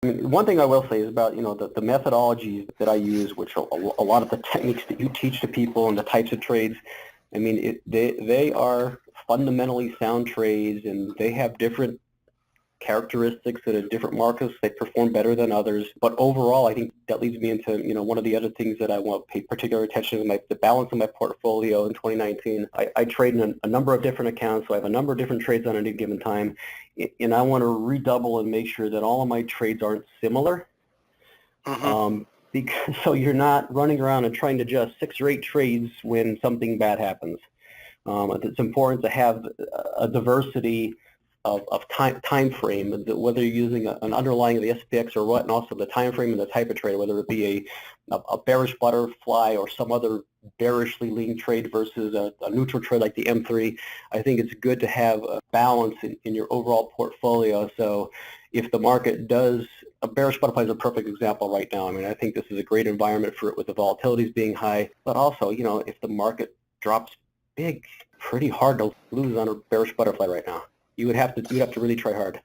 I mean, one thing I will say is about, the methodologies that I use, which a lot of the techniques that you teach to people and the types of trades, I mean, they are fundamentally sound trades, and they have different characteristics that in different markets they perform better than others. But overall, I think that leads me into, one of the other things that I want to pay particular attention to, the balance of my portfolio in 2019. I trade in a number of different accounts, so I have a number of different trades on any given time, and I want to redouble and make sure that all of my trades aren't similar. Because, so you're not running around and trying to adjust 6 or 8 trades when something bad happens. It's important to have a diversity of time frame, whether you're using an underlying of the SPX or what, and also the time frame and the type of trade, whether it be a bearish butterfly or some other bearishly lean trade versus a neutral trade like the M3. I think it's good to have a balance in your overall portfolio. So if the market does, a bearish butterfly is a perfect example right now. I mean, I think this is a great environment for it with the volatilities being high, but also, if the market drops big, pretty hard to lose on a bearish butterfly right now. You'd have to really try hard.